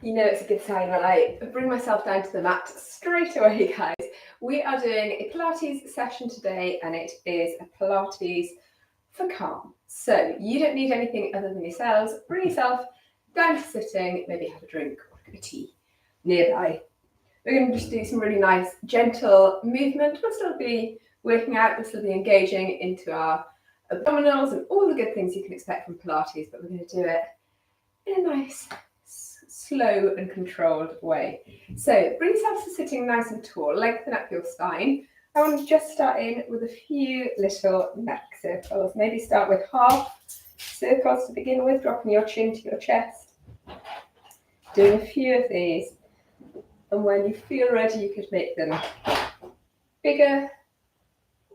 You know it's a good sign when I bring myself down to the mat straight away, guys. We are doing a Pilates session today, and it is a Pilates for calm. So you don't need anything other than yourselves. Bring yourself down to sitting, maybe have a drink or a cup of tea nearby. We're going to just do some really nice, gentle movement. We'll still be working out, we'll still be engaging into our abdominals and all the good things you can expect from Pilates, but we're going to do it in a nice, slow and controlled way. So bring yourself to sitting nice and tall, lengthen up your spine. I want to just start in with a few little neck circles. Maybe start with half circles to begin with, dropping your chin to your chest. Doing a few of these. And when you feel ready, you could make them bigger,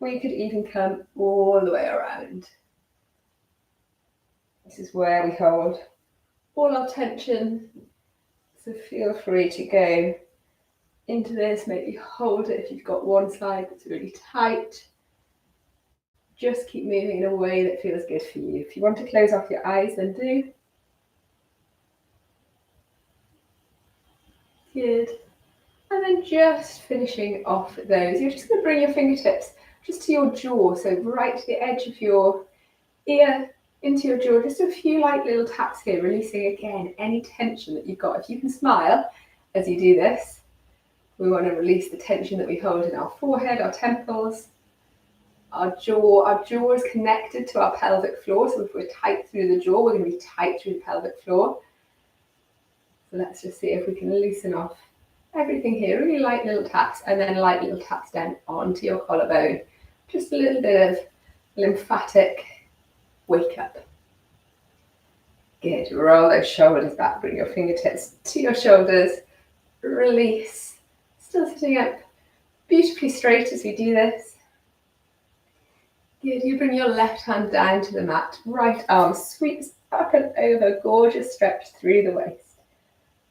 or you could even come all the way around. This is where we hold all our tension, so feel free to go into this, maybe hold it if you've got one side that's really tight. Just keep moving in a way that feels good for you. If you want to close off your eyes, then do. Good. And then just finishing off those, you're just going to bring your fingertips just to your jaw, so right to the edge of your ear, into your jaw, just a few light little taps here, releasing again any tension that you've got. If you can smile as you do this, we want to release the tension that we hold in our forehead, our temples, our jaw. Our jaw is connected to our pelvic floor, so if we're tight through the jaw, we're going to be tight through the pelvic floor. So let's just see if we can loosen off everything here, really light little taps, and then light little taps down onto your collarbone. Just a little bit of lymphatic wake up. Good. Roll those shoulders back, bring your fingertips to your shoulders, release. Still sitting up beautifully straight as we do this. Good. You bring your left hand down to the mat, right arm sweeps up and over, gorgeous stretch through the waist.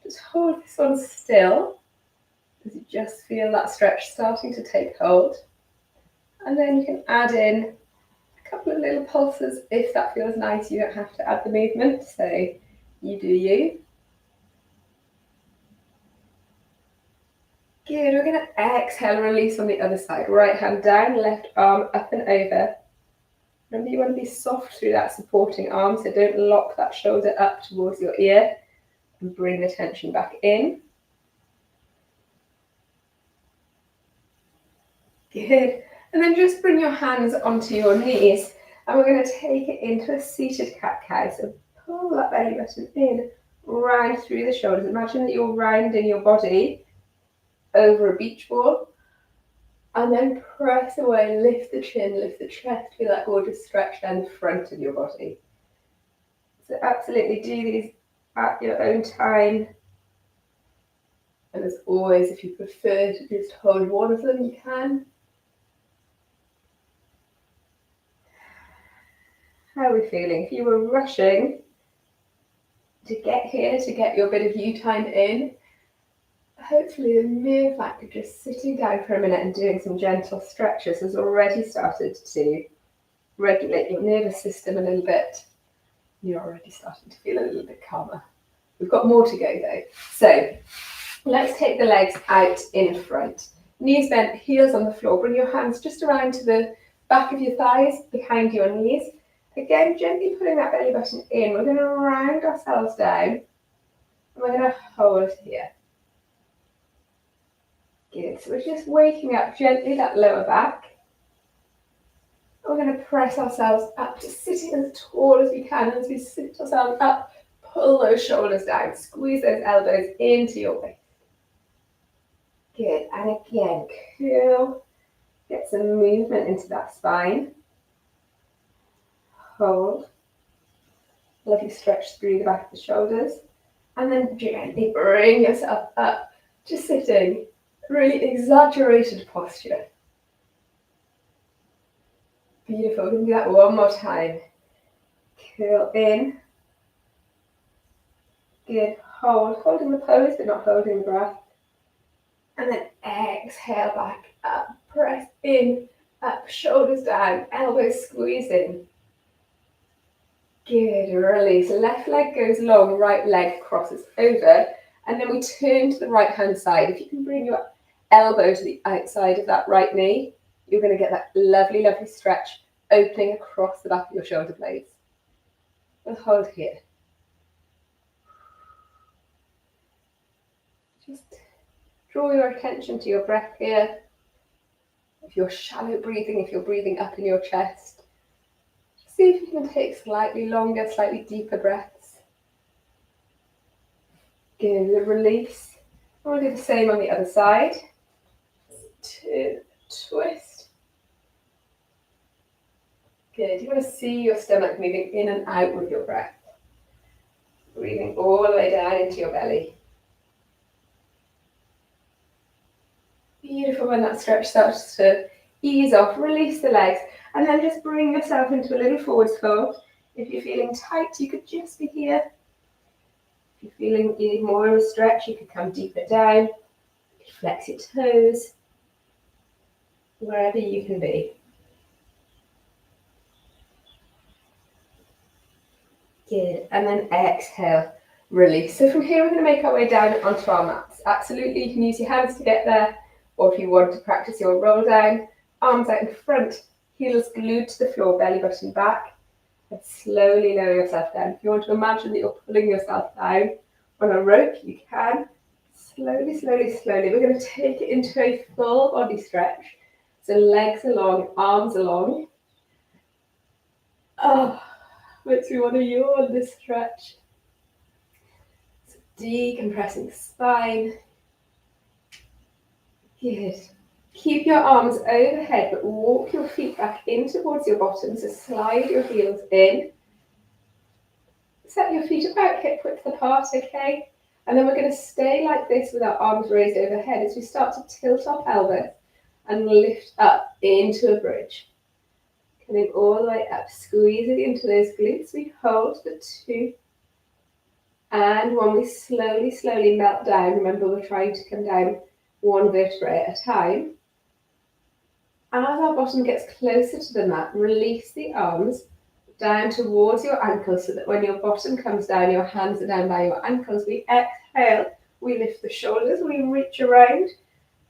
Just hold this one still as you just feel that stretch starting to take hold. And then you can add in a couple of little pulses if that feels nice. You don't have to add the movement, so you do you. Good, we're going to exhale, release on the other side. Right hand down, left arm up and over. Remember, you want to be soft through that supporting arm, so don't lock that shoulder up towards your ear, and bring the tension back in. Good. And then just bring your hands onto your knees, and we're going to take it into a seated cat-cow. So pull that belly button in, round through the shoulders. Imagine that you're rounding your body over a beach ball, and then press away, lift the chin, lift the chest, feel that gorgeous stretch down the front of your body. So absolutely do these at your own time. And as always, if you prefer to just hold one of them, you can. How are we feeling? If you were rushing to get here, to get your bit of you time in, hopefully the mere fact of just sitting down for a minute and doing some gentle stretches has already started to regulate your nervous system a little bit. You're already starting to feel a little bit calmer. We've got more to go though. So let's take the legs out in front. Knees bent, heels on the floor. Bring your hands just around to the back of your thighs, behind your knees. Again, gently pulling that belly button in. We're going to round ourselves down, and we're going to hold here. Good. So we're just waking up gently that lower back. We're going to press ourselves up to sitting as tall as we can. As we sit ourselves up, pull those shoulders down. Squeeze those elbows into your waist. Good. And again, curl. Get some movement into that spine. Hold. Lovely stretch through the back of the shoulders. And then gently bring yourself up to sitting. Really exaggerated posture. Beautiful. We're going to do that one more time. Curl in. Good. Hold. Holding the pose, but not holding the breath. And then exhale back up. Press in. Up. Shoulders down. Elbows squeezing. Good, release. Left leg goes long, right leg crosses over. And then we turn to the right hand side. If you can bring your elbow to the outside of that right knee, you're going to get that lovely, lovely stretch opening across the back of your shoulder blades. We'll hold here. Just draw your attention to your breath here. If you're shallow breathing, if you're breathing up in your chest, see if you can take slightly longer, slightly deeper breaths. Good, release. We'll do the same on the other side. Turn, twist. Good, you want to see your stomach moving in and out with your breath. Breathing all the way down into your belly. Beautiful. When that stretch starts to ease off, release the legs, and then just bring yourself into a little forward fold. If you're feeling tight, you could just be here. If you're feeling you need more of a stretch, you could come deeper down. You could flex your toes, wherever you can be. Good, and then exhale, release. So from here, we're going to make our way down onto our mats. Absolutely, you can use your hands to get there, or if you want to practice your roll down, arms out in front, heels glued to the floor, belly button back, and slowly lower yourself down. If you want to imagine that you're pulling yourself down on a rope, you can. Slowly, slowly, slowly. We're going to take it into a full body stretch. So legs along, arms along. Oh, makes me want to yawn this stretch. So decompressing the spine. Good. Keep your arms overhead, but walk your feet back in towards your bottom. So slide your heels in. Set your feet about hip width apart, okay? And then we're going to stay like this with our arms raised overhead as we start to tilt our pelvis and lift up into a bridge. Coming all the way up, squeezing into those glutes. We hold for 2. And when we slowly, slowly melt down, remember we're trying to come down 1 vertebrae at a time. As our bottom gets closer to the mat, release the arms down towards your ankles so that when your bottom comes down, your hands are down by your ankles. We exhale, we lift the shoulders, we reach around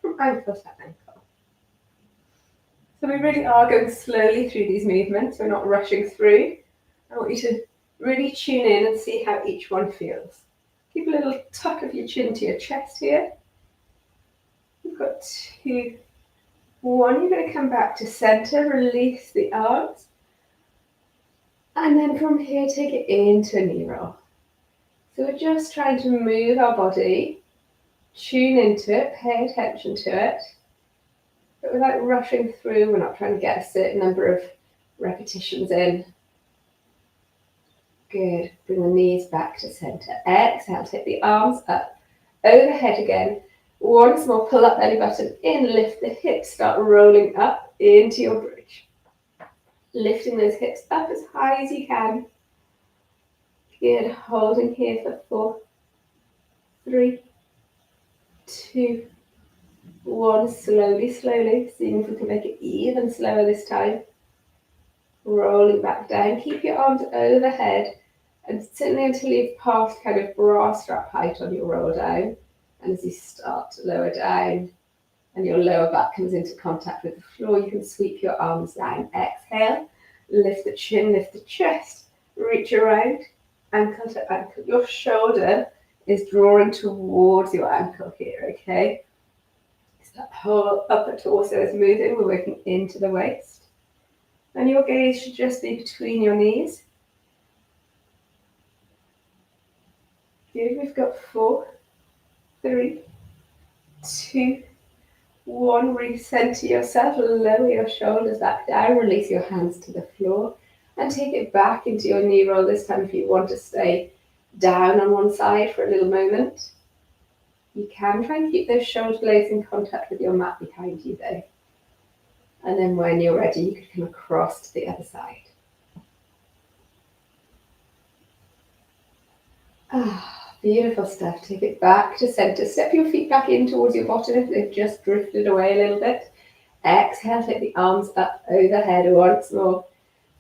from ankle to ankle. So we really are going slowly through these movements. We're not rushing through. I want you to really tune in and see how each one feels. Keep a little tuck of your chin to your chest here. You've got 2, 1. You're going to come back to center, release the arms. And then from here, take it into a knee roll. So we're just trying to move our body, tune into it, pay attention to it. But without rushing through, we're not trying to get a certain number of repetitions in. Good. Bring the knees back to center. Exhale, take the arms up, overhead again. Once more, pull up belly button in, lift the hips, start rolling up into your bridge. Lifting those hips up as high as you can. Good. Holding here for 4, 3, 2, 1. Slowly, slowly. Seeing if we can make it even slower this time. Rolling back down. Keep your arms overhead and certainly until you've passed kind of bra strap height on your roll down. And as you start to lower down and your lower back comes into contact with the floor, you can sweep your arms down. Exhale, lift the chin, lift the chest, reach around, ankle to ankle. Your shoulder is drawing towards your ankle here, okay? So that whole upper torso is moving, we're working into the waist. And your gaze should just be between your knees. Good, we've got 4, 3, 2, 1. Recenter yourself, lower your shoulders back down, release your hands to the floor and take it back into your knee roll this time if you want to stay down on one side for a little moment. You can try and keep those shoulder blades in contact with your mat behind you though. And then when you're ready, you can come across to the other side. Beautiful stuff. Take it back to center. Step your feet back in towards your bottom if they've just drifted away a little bit. Exhale, take the arms up overhead once more.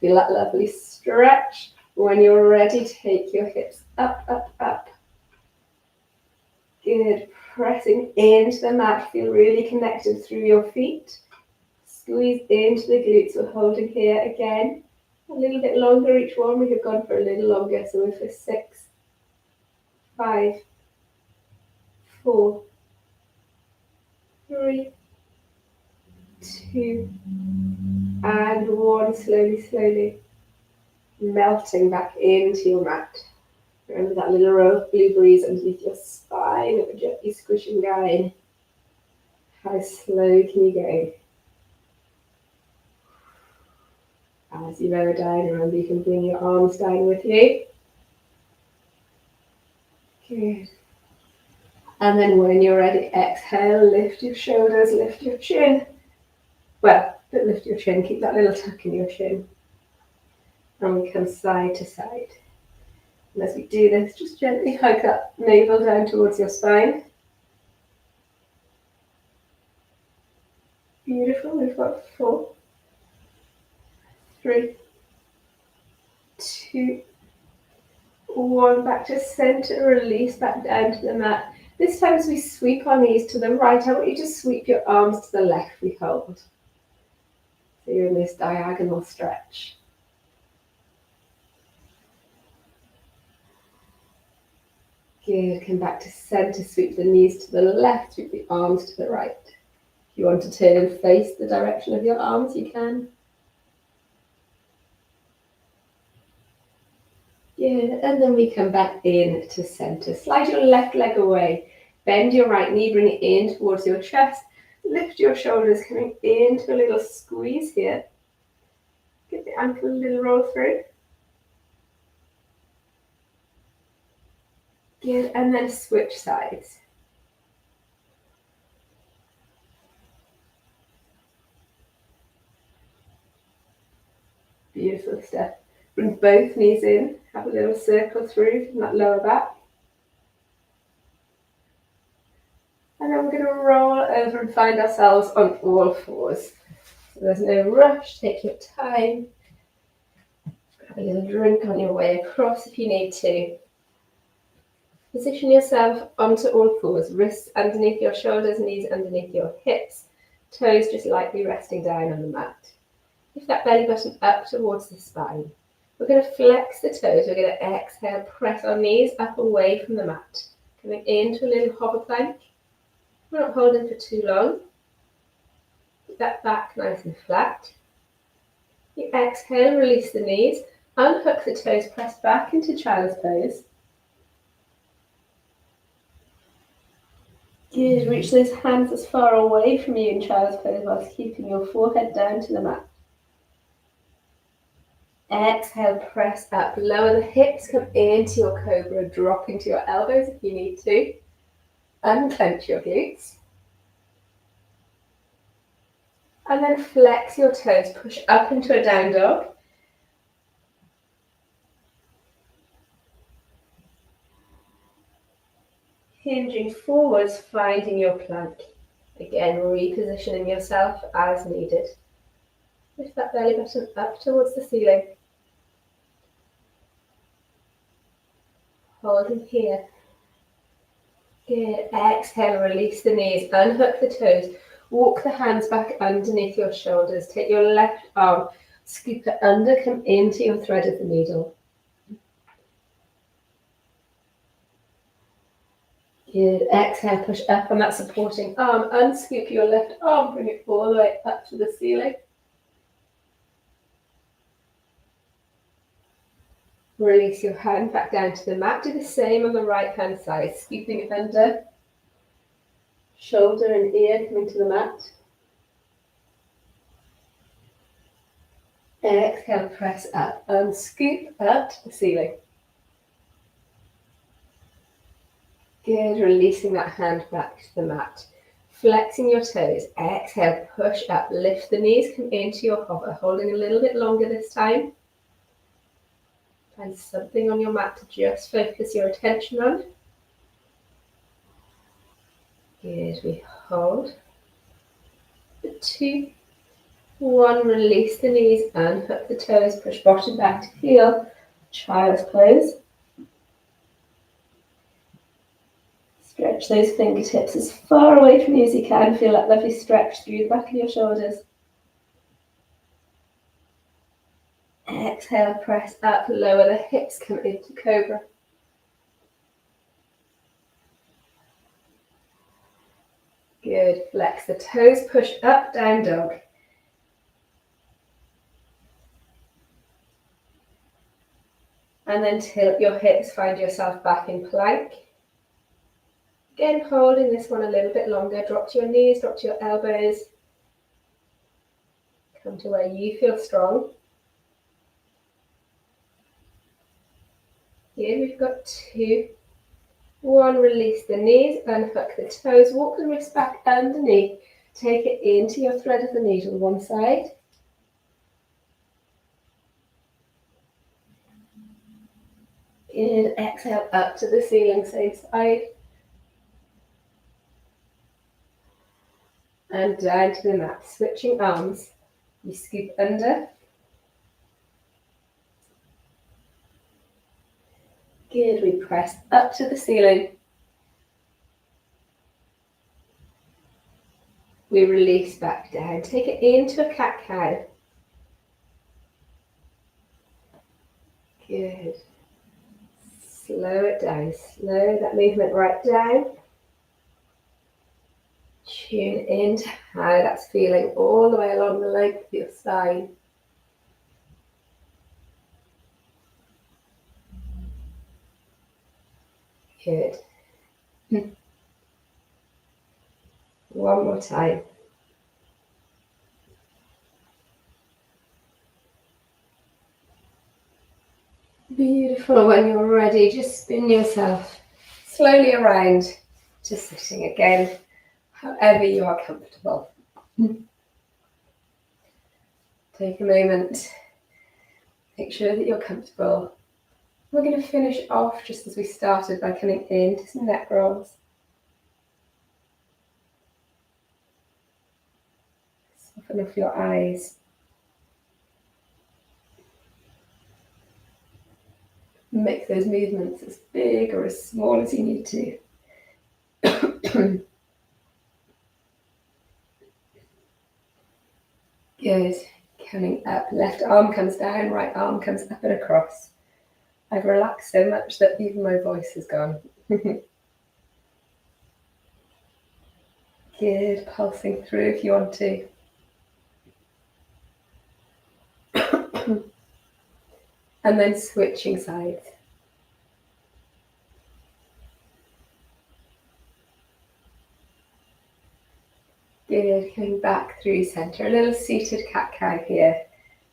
Feel that lovely stretch. When you're ready, take your hips up, up, up. Good. Pressing into the mat. Feel really connected through your feet. Squeeze into the glutes. We're holding here again. A little bit longer each one. We have gone for a little longer. So we're for 6, 5, 4, 3, 2, and 1. Slowly, slowly melting back into your mat. Remember that little row of blue breeze underneath your spine that we're gently squishing down. How slow can you go? As you lower down, remember you can bring your arms down with you. Good. And then when you're ready, exhale, lift your shoulders, lift your chin. Well, don't lift your chin, keep that little tuck in your chin. And we come side to side. And as we do this, just gently hug that navel down towards your spine. Beautiful, we've got 4, 3, 2, 1, back to center, release back down to the mat. This time as we sweep our knees to the right, I want you to sweep your arms to the left, we hold. So you're in this diagonal stretch. Good, come back to center, sweep the knees to the left, sweep the arms to the right. If you want to turn and face the direction of your arms, you can. Good, and then we come back in to center. Slide your left leg away, bend your right knee, bring it in towards your chest. Lift your shoulders, coming into a little squeeze here. Get the ankle a little roll through. Good, and then switch sides. Beautiful stuff. Bring both knees in, have a little circle through from that lower back. And then we're going to roll over and find ourselves on all fours. So there's no rush, take your time. Have a little drink on your way across if you need to. Position yourself onto all fours, wrists underneath your shoulders, knees underneath your hips, toes just lightly resting down on the mat. Lift that belly button up towards the spine. We're going to flex the toes. We're going to exhale, press our knees up away from the mat. Coming into a little hover plank. We're not holding for too long. Keep that back nice and flat. You exhale, release the knees, unhook the toes, press back into child's pose. Good, reach those hands as far away from you in child's pose whilst keeping your forehead down to the mat. Exhale, press up, lower the hips, come into your cobra, drop into your elbows if you need to. Unclench your glutes. And then flex your toes, push up into a down dog. Hinging forwards, finding your plank. Again, repositioning yourself as needed. Lift that belly button up towards the ceiling. Holding here. Good. Exhale, release the knees, unhook the toes. Walk the hands back underneath your shoulders. Take your left arm, scoop it under, come into your thread of the needle. Good. Exhale, push up on that supporting arm. Unscoop your left arm, bring it all the way up to the ceiling. Release your hand back down to the mat. Do the same on the right hand side, scooping it under. Shoulder and ear coming to the mat. Exhale, press up and scoop up to the ceiling. Good, releasing that hand back to the mat. Flexing your toes. Exhale, push up, lift the knees, come into your hover, holding a little bit longer this time. Find something on your mat to just focus your attention on. Good, we hold. 2, 1, release the knees, unhook the toes, push bottom back to heel, child's pose. Stretch those fingertips as far away from you as you can. Feel that lovely stretch through the back of your shoulders. Exhale, press up, lower the hips, come into cobra. Good, flex the toes, push up, down dog. And then tilt your hips, find yourself back in plank. Again, holding this one a little bit longer. Drop to your knees, drop to your elbows. Come to where you feel strong. Here we've got 2. 1, release the knees, unhook the toes, walk the wrists back underneath. Take it into your thread of the needle, one side. Good, exhale up to the ceiling, same side. And down to the mat, switching arms. You scoop under. Good, we press up to the ceiling. We release back down. Take it into a cat-cow. Good. Slow it down. Slow that movement right down. Tune into how that's feeling all the way along the leg of your spine. Good. One more time. Beautiful. When you're ready, just spin yourself slowly around to sitting again, however you are comfortable. Take a moment, make sure that you're comfortable. We're going to finish off just as we started by coming into some neck rolls. Soften off your eyes. Make those movements as big or as small as you need to. Good. Coming up, left arm comes down, right arm comes up and across. I've relaxed so much that even my voice has gone. Good, pulsing through if you want to. And then switching sides. Good, coming back through center. A little seated cat-cow here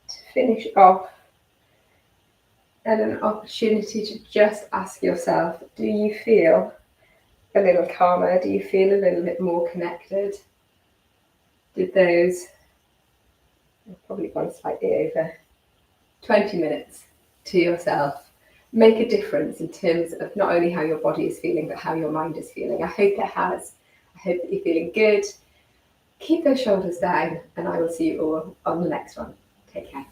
to finish off. And an opportunity to just ask yourself, do you feel a little calmer? Do you feel a little bit more connected? Did those, I've probably gone slightly over, 20 minutes to yourself make a difference in terms of not only how your body is feeling, but how your mind is feeling? I hope it has. I hope that you're feeling good. Keep those shoulders down, and I will see you all on the next one. Take care.